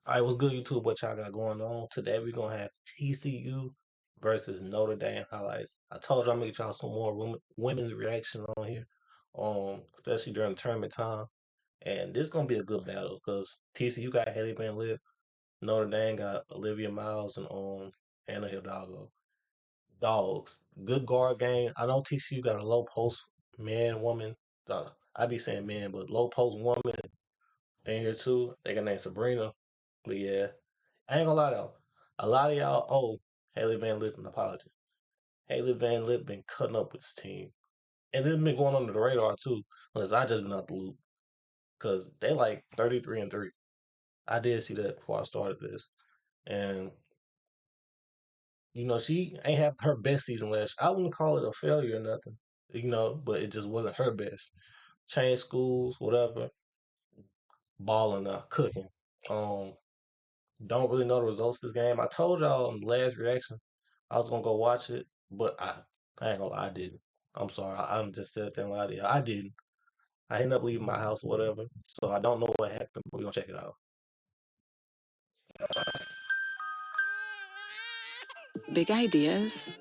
All right, what's good, YouTube? What y'all got going on? Today we're gonna have TCU versus Notre Dame highlights. I told y'all I'm gonna get y'all some more women's reaction on here, especially during tournament time. And this gonna be a good battle because TCU got Haley Van Lith, Notre Dame got Olivia Miles and Anna Hidalgo. Dogs, good guard game. I know TCU got a low post man, woman. I be saying man, but low post woman in here too. They got named Sabrina. But yeah, I ain't gonna lie though. A lot of y'all owe Haley Van Lith an apology. Haley Van Lith been cutting up with his team. And it's been going under the radar too, unless I just been out the loop. Cause they like 33-3. I did see that before I started this. And she ain't have her best season last year. I wouldn't call it a failure or nothing. But it just wasn't her best. Changed schools, whatever, balling cooking. Um don't really know the results of this game. I told y'all in the last reaction I was gonna go watch it, but I ain't gonna lie, I didn't. I'm sorry. I'm just sitting there and lie to you. I didn't. I ended up leaving my house or whatever, so I don't know what happened, but we're gonna check it out. Big ideas.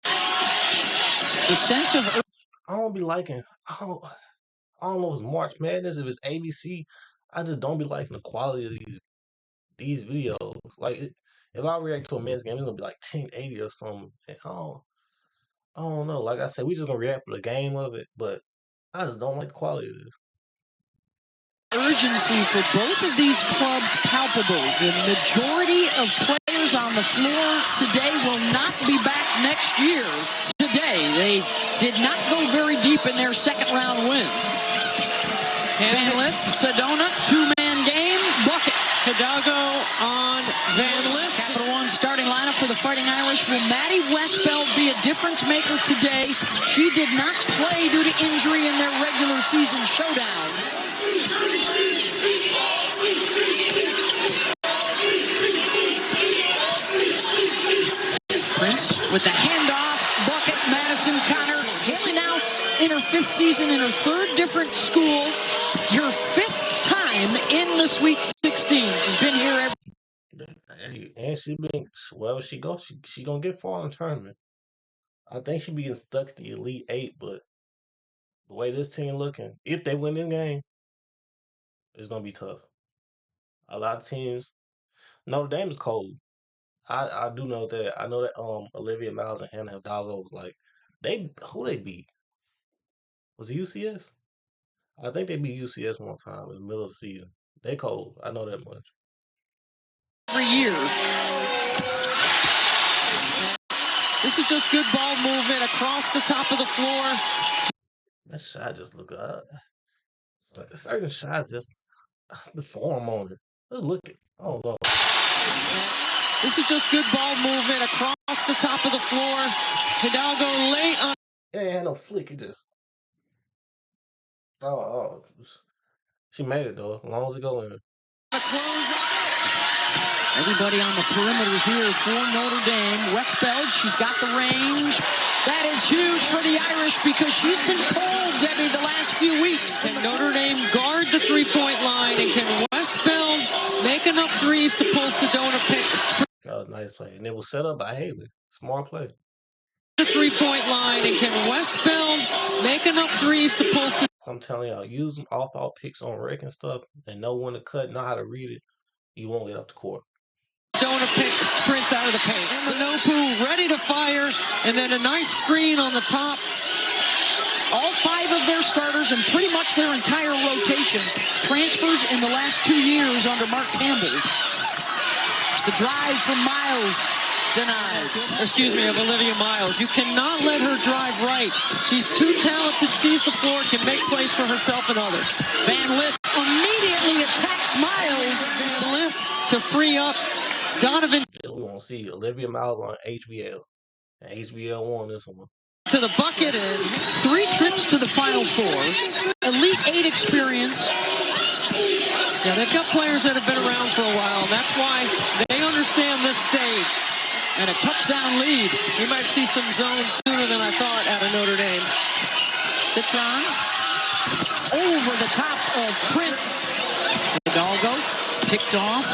The sense of I don't be liking. I don't know if it's March Madness, if it's ABC. I just don't be liking the quality of these videos. If I react to a men's game, it's gonna be like 1080 or something. And I don't know. Like I said, we just gonna react for the game of it, but I just don't like the quality of this. urgency for both of these clubs palpable. The majority of players on the floor today will not be back next year. Today, they did not go very deep in their second round win. Van Lith, Sedona, two-man game, bucket. Hidalgo on Van Lith. Capital One starting lineup for the Fighting Irish. Will Maddie Westbeld be a difference maker today? She did not play due to injury in their regular season showdown. Prince with the handoff, bucket, Madison Connor. Haley now in her fifth season in her third different school. Her fifth time in the Sweet 16. She's been here And she been wherever she goes, she gonna get far in the tournament. I think she be getting stuck at the Elite Eight, but the way this team looking, if they win this game, it's gonna be tough. A lot of teams. Notre Dame is cold. I do know that. I know that Olivia Miles and Hannah Hidalgo was like who they beat? Was it UCS? I think they beat UCS one time in the middle of the season. They cold. I know that much. every year. This is just good ball movement across the top of the floor. That shot just look certain shots just the form on it. Let's look at. I don't know. This is just good ball movement across the top of the floor. Hidalgo late on. It ain't had no flick. It just. Oh. She made it though. As long as it go in. Everybody on the perimeter here for Notre Dame. Westbeld, she's got the range. That is huge for the Irish because she's been cold, Debbie, the last few weeks. Can Notre Dame guard the three-point line, and can Westbeld make enough threes to pull Sedona pick? That was a nice play. And it was set up by Haley. Smart play. The three-point line, and can Westbeld make enough threes to pull Sedona? I'm telling y'all, using off-ball picks on rec and stuff and know when to cut, know how to read it, you won't get up the court. Sedona pick Prince out of the paint. Manopu ready to fire, and then a nice screen on the top. All five of their starters and pretty much their entire rotation transfers in the last 2 years under Mark Campbell. The drive from Miles denied. Of Olivia Miles. You cannot let her drive right. She's too talented, sees the floor, can make plays for herself and others. Van Lith immediately attacks Miles. Van Lith to free up Donovan. We want to see Olivia Miles on HBL. And HBL won this one. To the bucket and 3 trips to the Final Four. Elite 8 experience. Yeah, they've got players that have been around for a while, and that's why they understand this stage. And a touchdown lead. We might see some zones sooner than I thought out of Notre Dame. Citron over the top of Prince. Hidalgo picked off.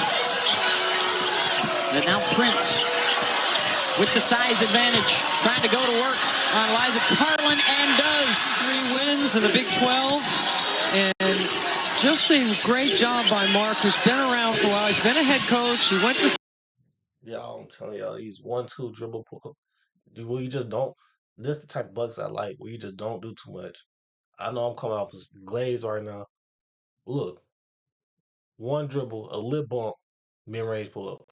And now Prince with the size advantage, trying to go to work on Liza Carlin, and does. 3 wins in the Big 12. And just a great job by Mark, who's been around for a while. He's been a head coach. He went to... Y'all, I'm telling y'all, he's 1-2 dribble pull. Where you just don't. This is the type of bucks I like, where you just don't do too much. I know I'm coming off as glaze right now. Look, one dribble, a lip bump, mid-range pull-up.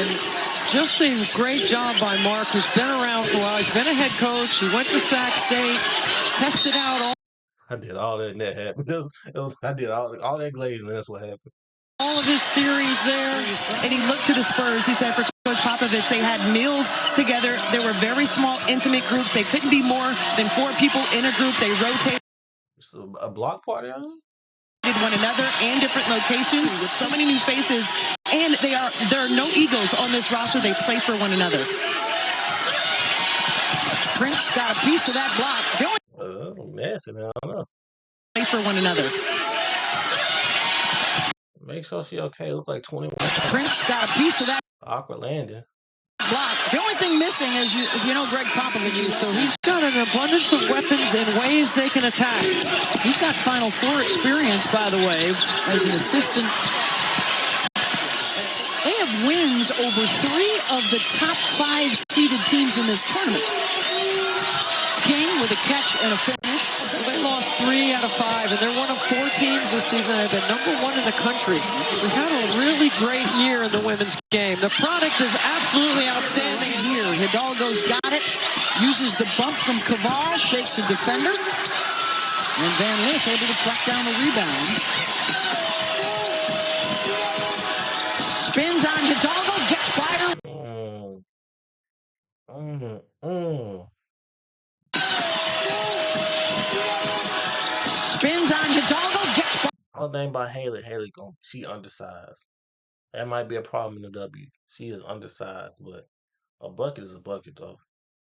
Just a great job by Mark, who's been around for a while. He's been a head coach. He went to Sac State, tested out all... I did all that and that happened. I did all that glaze and that's what happened. All of his theories there. And he looked to the Spurs. He said for Coach Popovich, they had meals together. There were very small, intimate groups. They couldn't be more than 4 people in a group. They rotated. It's a block party out here? One another and different locations with so many new faces, and there are no egos on this roster. They play for one another. Prince got a piece of that block. Messy now. I don't know. Play for one another. Make sure she okay. Look like 21. Prince got a piece of that Awkward landing. block. The only thing missing is, you know, Greg Popovich, so he's got an abundance of weapons and ways they can attack. He's got Final Four experience, by the way, as an assistant. They have wins over 3 of the top 5 seeded teams in this tournament. King with a catch and a finish. They lost 3 out of 5, and they're one of 4 teams this season that have been #1 in the country. We've had a really great year in the women's game. The product is absolutely outstanding. Here, Hidalgo's got it. Uses the bump from Caval, shakes a defender. And Van Lith able to track down the rebound. Spins on Hidalgo, gets by her. Spins on Hidalgo, gets by. One thing about Haley, she undersized. That might be a problem in the W. She is undersized, but a bucket is a bucket, though.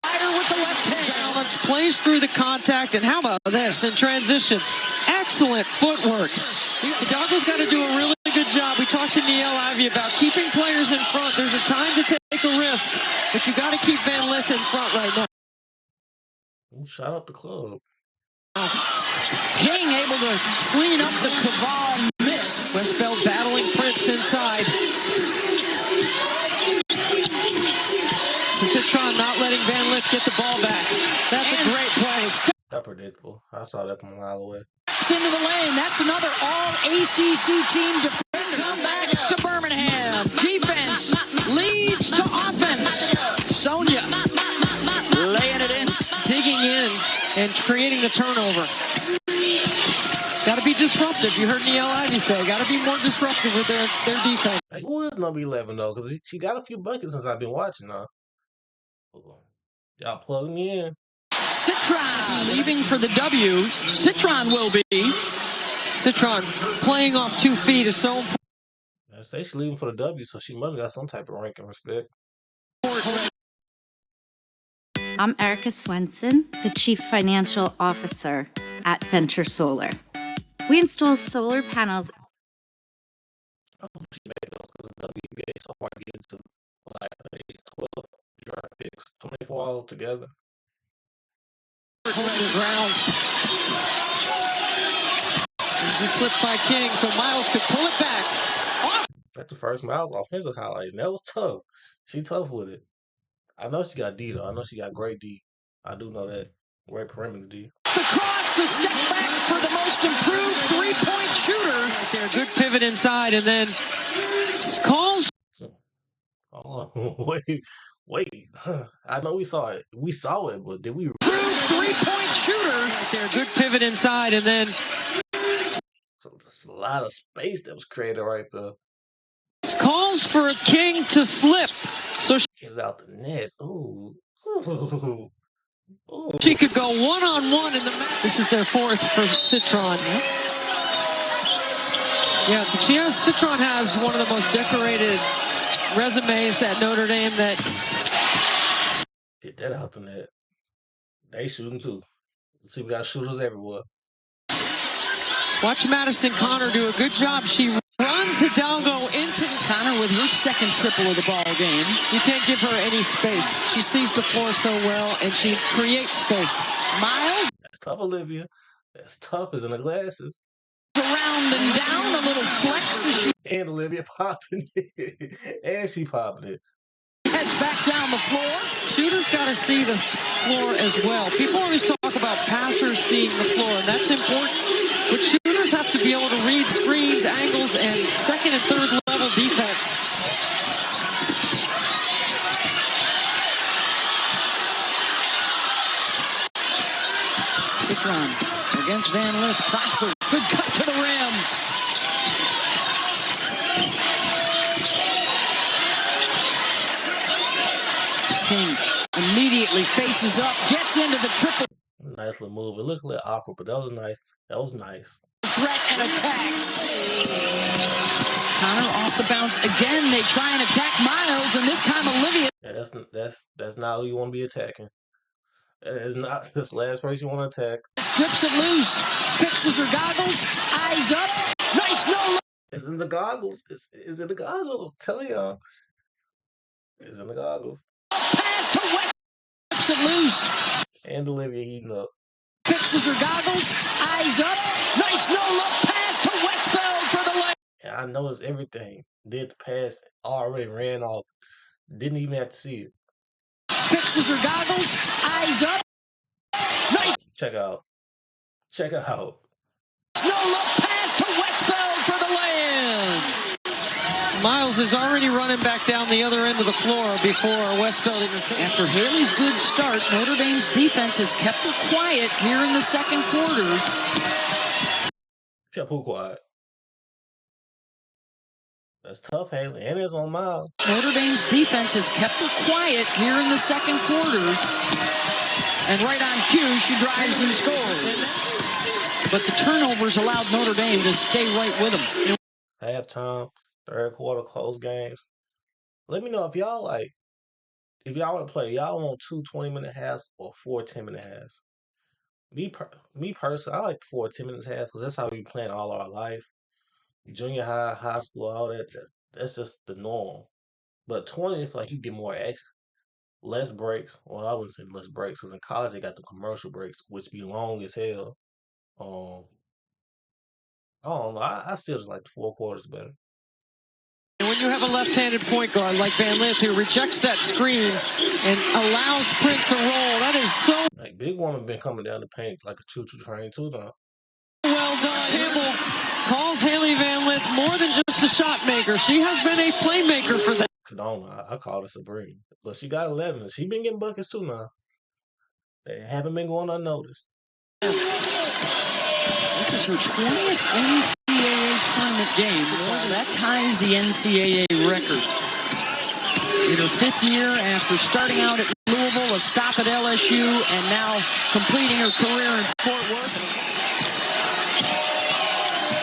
With the left hand. Balance, plays through the contact, and how about this in transition? Excellent footwork. Hidalgo's got to do a really good job. We talked to Ncaa Ivy about keeping players in front. There's a time to take a risk, but you got to keep Van Lith in front right now. Shout out the club. King able to clean up the Caval miss. Westbeld battling Prince inside. Citron not letting Van Lith get the ball back. That's a great play. That's predictable. I saw that from a mile away. It's into the lane. That's another all-ACC team defender. Come back to Birmingham. Defense leads to offense. Sonia laying it in. Digging in and creating the turnover. Got to be disruptive. You heard Ncaa Ivy say, got to be more disruptive with their defense. Hey, who is number 11, though? Because she got a few buckets since I've been watching her. Y'all plug me in. Citron leaving for the W. Citron will be. Citron playing off 2 feet is so important. I say she's leaving for the W, so she must have got some type of rank and respect. I'm Erica Swenson, the Chief Financial Officer at Venture Solar. We install solar panels. She made those because the WNBA so hard to get into like 12 draft picks, 24 all together. Ground. There's a slip by King, so Miles could pull it back. That's the first Miles offensive highlight, and that was tough. She tough with it. I know she got D, though. I know she got great D. I do know that. Great perimeter D. The cross, the step back for the most improved three-point shooter. Right there, good pivot inside, and then calls. Oh, wait. I know we saw it. We saw it, but did we? Improved three-point shooter. Right there, good pivot inside, and then. So there's a lot of space that was created right there. Calls for King to slip. So get it out the net. Ooh. She could go one-on-one in the match. This is their 4th for Citron. Yeah, Citron has one of the most decorated resumes at Notre Dame. That get that out the net. They shooting too. See, we got shooters everywhere. Watch Madison Connor do a good job. She runs Hidalgo into the with her second triple of the ball game. You can't give her any space. She sees the floor so well, and she creates space. Miles. That's tough, Olivia. That's tough as in the glasses. Around and down, a little flex as she And Olivia popping it. And she popping it. heads back down the floor. Shooters got to see the floor as well. People always talk about passers seeing the floor, and that's important. But shooters have to be able to read screens, angles, and second and third level defense. Citron against Van Lith. Prosper. Good cut to the rim. King immediately faces up, gets into the triple. Nice little move. It looked a little awkward, but that was nice. That was nice. Threat and attack. Connor off the bounce again. They try and attack Miles, and this time Olivia. Yeah, that's not who you want to be attacking. It's not this last person you want to attack. Strips it loose, fixes her goggles, eyes up. Nice no look. It's in the goggles. It's in the goggles. I'm telling y'all. It's in the goggles. Pass to West. Strips it loose. And Olivia heating up. Fixes her goggles, eyes up. Nice no-look pass to Westbeld for the leg. And I noticed everything. Did the pass, already ran off. Didn't even have to see it. Fixes her goggles, eyes up. Nice. Check out. Check it out. No-look pass to Westbeld for the lay-in. Miles is already running back down the other end of the floor before Westbeld interferes. After Haley's good start, Notre Dame's defense has kept her quiet here in the second quarter. Kept who quiet? That's tough, Haley. And it's on Miles. Notre Dame's defense has kept her quiet here in the second quarter. And right on cue, she drives and scores. But the turnovers allowed Notre Dame to stay right with them. Halftime, third quarter, close games. Let me know if y'all want to play, y'all want 2 20-minute halves or 4 10-minute halves. Me personally, I like 4 10-minute halves because that's how we playing all our life. Junior high, high school, all that. That's just the norm. But 20, if like you get more less breaks. Well, I wouldn't say less breaks because in college they got the commercial breaks, which be long as hell. I don't know. I still just like the 4 quarters better. And when you have a left-handed point guard like Van Lith who rejects that screen and allows Prince to roll, that is so like Big Woman been coming down the paint like a choo-choo train too now. well done. Campbell calls Haley Van Lith more than just a shot maker. She has been a playmaker for them. I call her Sabrina, but she got 11. She been getting buckets too now. They haven't been going unnoticed. This is her 20th NCAA tournament game. That ties the NCAA record. In her 5th year after starting out at Louisville, a stop at LSU, and now completing her career in Fort Worth.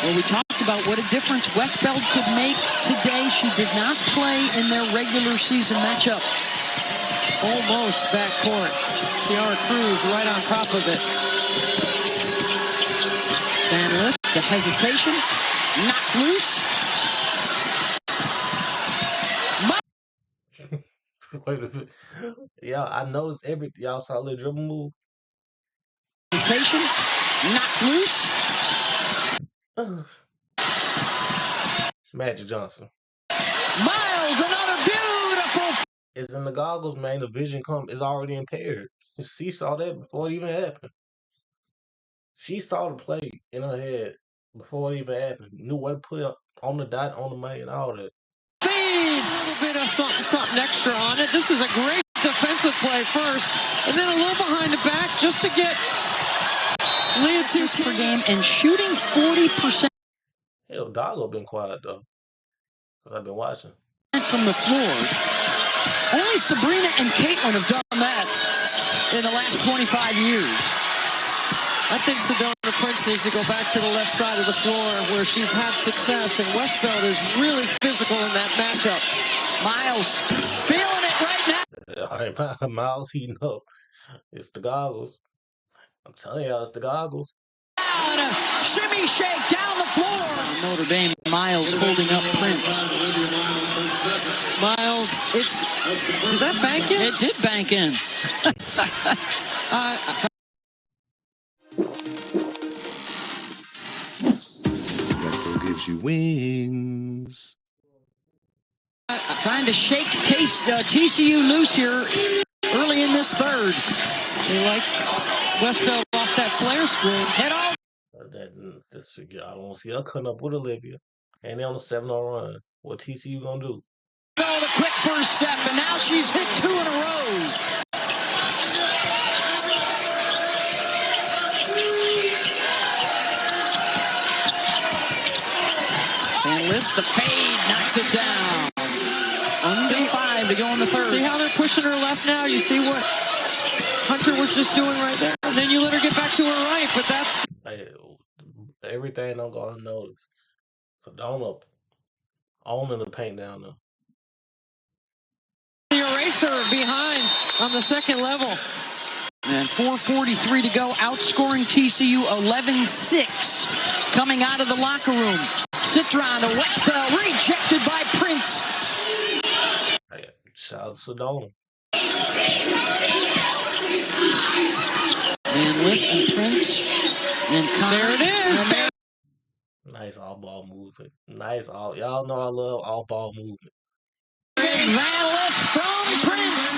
Well, we talked about what a difference Westbeld could make today. She did not play in their regular season matchup. Almost backcourt. Tiara Cruz right on top of it. Van Lith, the hesitation, knocked loose. Wait a minute. Y'all, I noticed y'all saw a little dribble move. Hesitation, knocked loose. Magic Johnson. Miles, another beautiful. It's in the goggles, man. The vision is already impaired. She saw that before it even happened. She saw the play in her head before it even happened. Knew what to put up on the dot, on the money, and all that. Feed! A little bit of something extra on it. This is a great defensive play first. And then a little behind the back just to get Leah 2 per game and shooting 40%. Hell, Doggo been quiet, though. Because I've been watching. From the floor. Only Sabrina and Caitlin have done that in the last 25 years. I think Sedona Prince needs to go back to the left side of the floor where she's had success, and Westbeld is really physical in that matchup. Miles feeling it right now. All right, Miles heating up. It's the goggles. I'm telling y'all, it's the goggles. And a shimmy shake down the floor. Notre Dame, Miles holding up Prince. Miles, did that bank in? It did bank in. Gives you wings. Trying to shake TCU loose here early in this third. They like Westbeld off that flare screen. Head on. I don't see her cutting up with Olivia. And they on a 7-0 run. What TCU gonna do? Oh, the quick first step, and now she's hit 2 in a row. And lift the fade, knocks it down. Under 5 to go in the third. See how they're pushing her left now? You see what Hunter was just doing right there? And then you let her get back to her right, but that's... Hey, everything don't go unnoticed. So don't own in the paint down there. The eraser behind on the second level. And 4:43 to go, outscoring TCU 11-6. Coming out of the locker room. Citron to Westbell, rejected by Prince. Hey, shout out to Sedona. And Lift and Prince. And There it is. Nice all-ball movement. Y'all know I love all-ball movement. Van Lift from Prince.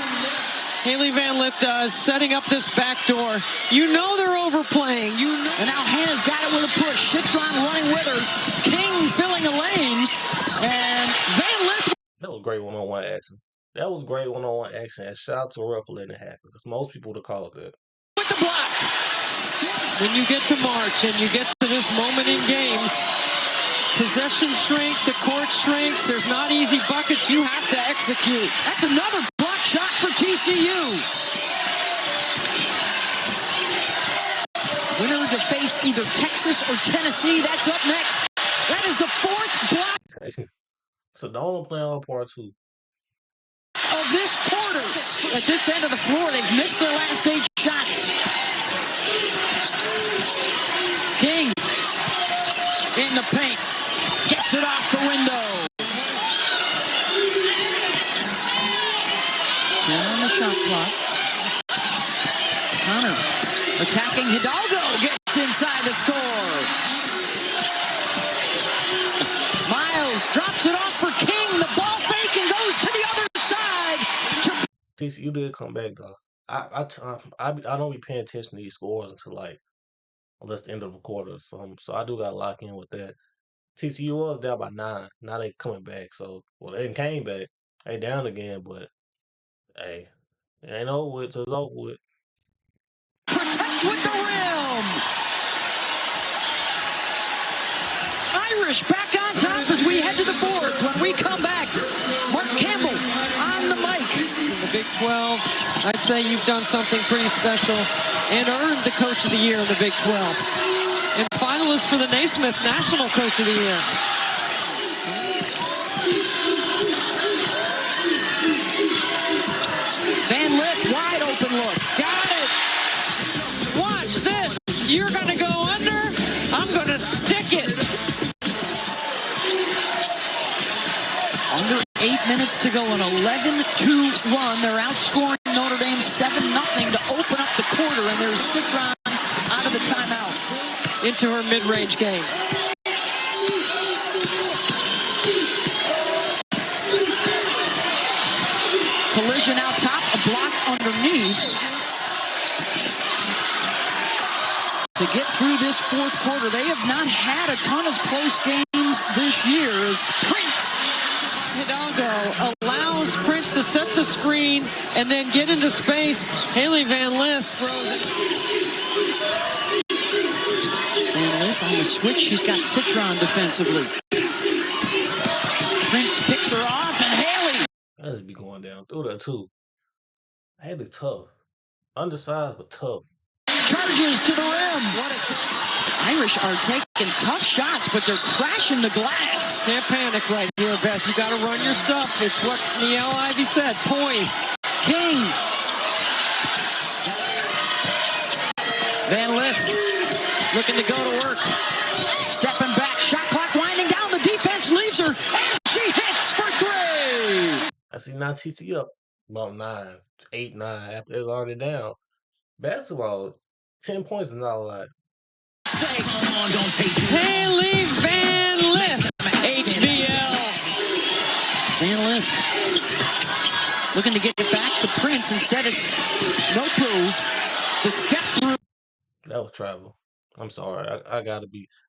Haley Van Lift setting up this back door. You know they're overplaying. And now Hannah's got it with a push. Citron running with her. King filling a lane. And Van Lift. That was great one-on-one action. And shout out to Ruff for letting it happen. Because most people would have called that. With the block. When you get to March and you get to this moment in games, possession strength, the court strengths, there's not easy buckets. You have to execute. That's another block shot for TCU. Winner to face either Texas or Tennessee. That's up next. That is the 4th block Sedona playing on part 2. of this quarter. At this end of the floor, they've missed their last 8 shots. King in the paint. Gets it off the window. Now on the shot clock. Connor attacking Hidalgo. Gets inside to score. Miles drops it off for King. The ball fake and goes to the other side. TCU did come back though. I don't be paying attention to these scores unless the end of a quarter or something. So I do got to lock in with that. TCU was down by 9. Now they coming back. So they came back. They down again, but hey, it ain't over with. So it's over with. Protect with the rim. Irish back on top as we head to the 4th. When we come back, Mark Campbell on the mic. In the Big 12, I'd say you've done something pretty special and earned the Coach of the Year in the Big 12. And finalist for the Naismith National Coach of the Year. Van Lift, wide open look. Got it. Watch this. You're going to go under. I'm going to stick it. Under 8 minutes to go, an 11-2 run. They're outscoring Notre Dame 7-0 to open up the quarter, and there's Citron out of the timeout. Into her mid-range game. Collision out top, a block underneath. To get through this 4th quarter, they have not had a ton of close games this year. As Prince Hidalgo allows Prince to set the screen and then get into space. Haley Van Lift throws it. Van Lift on the switch, she's got Citron defensively. Prince picks her off, and Haley. I'd be going down through that too. Haley tough. Undersized but tough. Charges to the rim. Irish are taking tough shots, but they're crashing the glass. Can't panic right here, Beth. You got to run your stuff. It's what Ncaa Ivy said. Poise. King. Van Lift looking to go to work. Stepping back. Shot clock winding down. The defense leaves her, and she hits for 3. see, now TCU up about 9, 8, 9 after it's already down. Basketball, 10 points is not a lot. Haley Van Lith, HBL. Van Lith looking to get it back to Prince. Instead, it's Nopu. The step through. That was travel. I'm sorry. I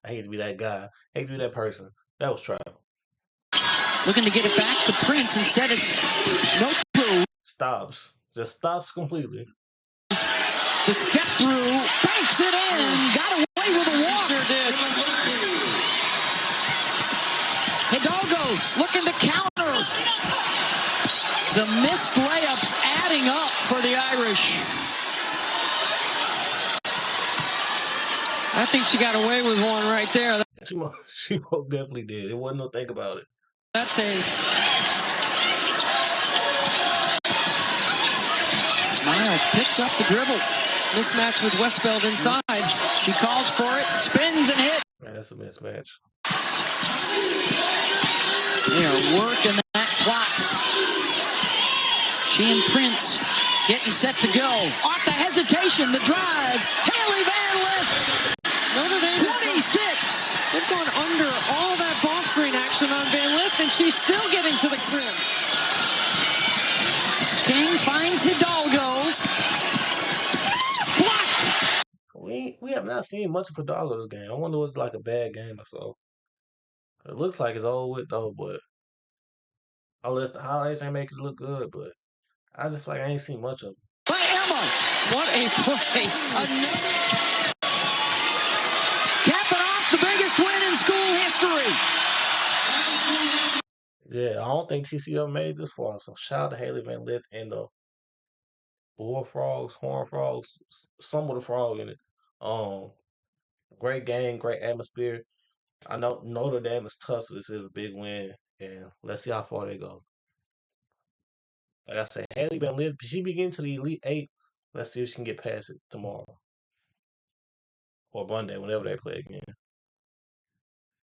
hate to be that guy. Hate to be that person. That was travel. Looking to get it back to Prince. Instead, it's Nopu. Stops. Just stops completely. The step through. Banks it in. Got away with a walk. Sure did. Hidalgo looking to counter. The missed layups adding up for the Irish. I think she got away with one right there. She most definitely did. It wasn't no think about it. That's a Miles picks up the dribble. mismatch with Westbeld inside. He calls for it, spins and hits. Man, that's a mismatch. They are working that clock. She and Prince getting set to go. Off the hesitation, the drive. Haley Van Lith. Notre Dame 26. They've gone under all that ball screen action on Van Lith, and she's still getting to the rim. King finds Hidalgo. Blocked. We have not seen much of Hidalgo this game. I wonder if it's like a bad game or so. It looks like it's over with though, but unless the highlights ain't make it look good, but I just feel like I ain't seen much of it. By Emma. What a play. Capping off the biggest win in school history. Yeah, I don't think TCU ever made this far. So shout out to Haley Van Lith and the Bullfrogs, Horned Frogs, some with a frog in it. Great game, great atmosphere. I know Notre Dame is tough, so this is a big win, and let's see how far they go. Like I said, Haley Van Lith, she be getting to the Elite Eight. Let's see if she can get past it tomorrow or Monday, whenever they play again.